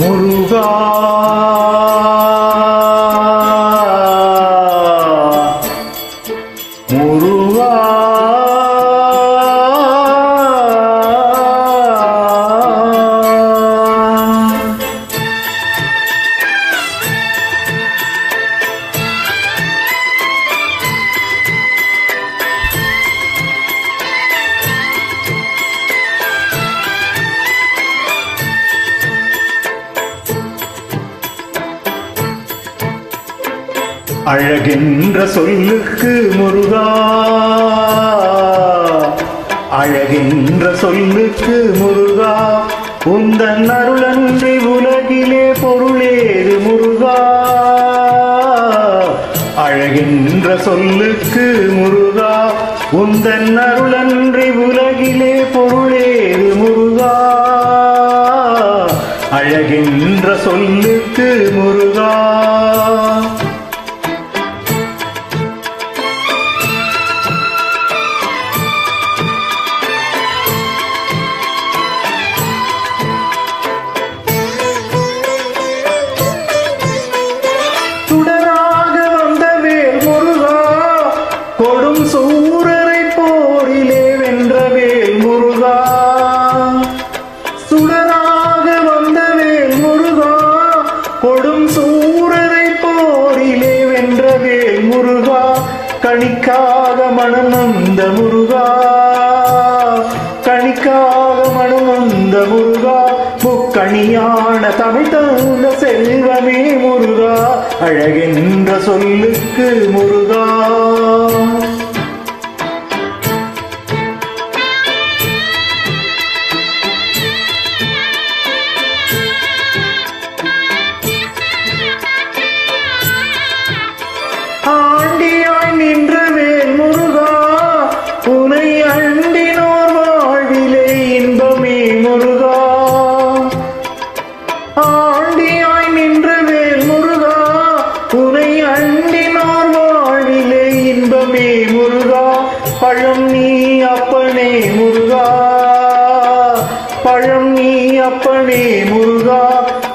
முருகா முருகா அழகென்ற சொல்லுக்கு முருகா, அழகென்ற சொல்லுக்கு முருகா, உந்தன் அருளன்றி உலகிலே பொருளேது முருகா. அழகென்ற சொல்லுக்கு முருகா, உந்தன் அருளன்றி உலகிலே பொருளேது முருகா. அழகென்ற சொல்லுக்கு முருகா. சுடராக வந்த வேல் முருகா, கொடும் சூரரை போரிலே வென்ற வேல் முருகா. சுடராக வந்த வேல் முருகா, கொடும் சூரரை போரிலே வென்ற வேல் முருகா. கணிக்காக மனம் வந்த முருகா, கணிக்காக மனம் வந்த முருகா. முக்கணியான தமிழ் தந்த செல்வமே முருகா. அழகென்ற சொல்லுக்கு முருகா. ஆண்டியாய் நின்ற வேல் முருகா, உனை அண்டினோர் வாழ்விலே இன்பமே முருகா. ஆண்டியாய் நின்ற வேல் முருகா, உனை அண்டினோர் வாழ்விலே இன்பமே முருகா. பழம் நீ அப்பனே முருகா, பழம் நீ அப்பனே முருகா.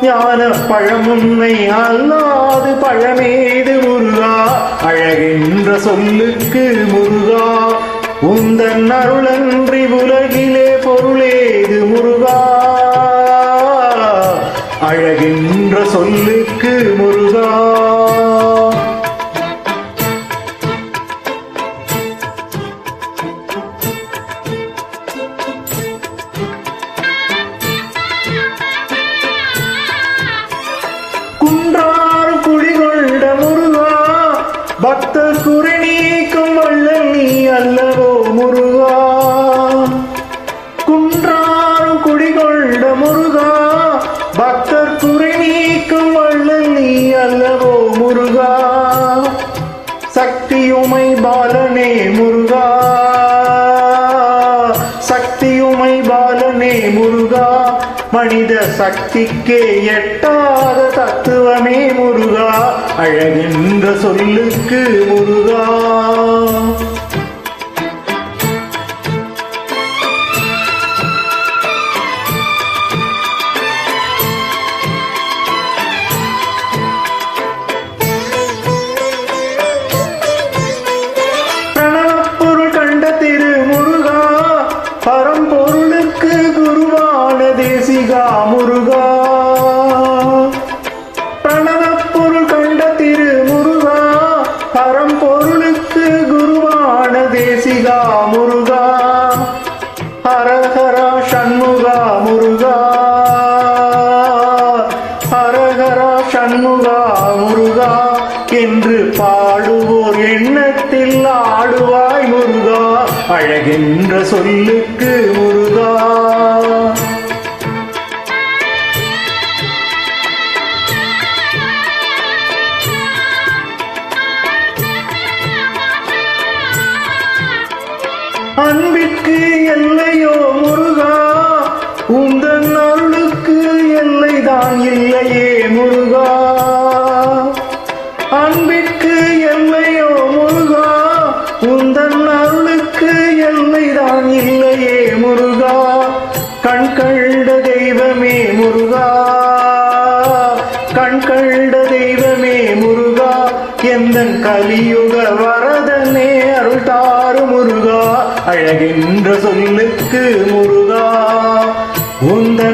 ஞான பழமுன்னை அல்லாது பழமேது முருகா. அழகென்ற சொல்லுக்கு முருகா, உந்தன் அருளன்றி உலகிலே பொருளேது முருகா. அழகென்ற சொல்லுக்கு முருகா. குன்றாறு குடிகொண்ட முருகா, பக்தர் குறை நீக்கும் வள்ளல் நீ அல்லவோ முருகா. குன்றாறு குடிகொண்ட முருகா, பக்தர் குறை நீக்கும் வள்ளல் நீ அல்லவோ முருகா. சக்தியுமை பாலனே முருகா, சக்தியுமை பாலனே முருகா. மனித சக்திக்கே எட்டாத தத்துவமே முருகா. அழகென்ற சொல்லுக்கு முருகா. பிரணவப்பொருள் கண்ட திரு முருகா, பரம்பொருளுக்கு குருவான தேசிகா முருகா. பிரணவப்பொருள் கண்ட திரு முருகா, பரம்பொருளுக்கு குருவான தேசிகா முருகா. ஹரஹரா சண்முகா முருகா, ஹரஹரா சண்முகா முருகா என்று பாடுவோர் எண்ணத்தில் ஆடுவாய் முருகா. அழகென்ற சொல்லுக்கு முருகா. அன்பிற்கு எல்லையோ முருகா, உந்தன் அருளுக்கு எல்லைதான் இல்லையே முருகா. அன்பிற்கு எல்லையோ முருகா, உந்தன் அருளுக்கு எல்லைதான் இல்லையே முருகா. கண் கண்ட தெய்வமே முருகா, கண் கண்ட தெய்வமே முருகா, எந்தன் கலியுக வரதனே அருள் தாரு முருகா, அழகென்ற சொல்லுக்கு முருகா, உந்த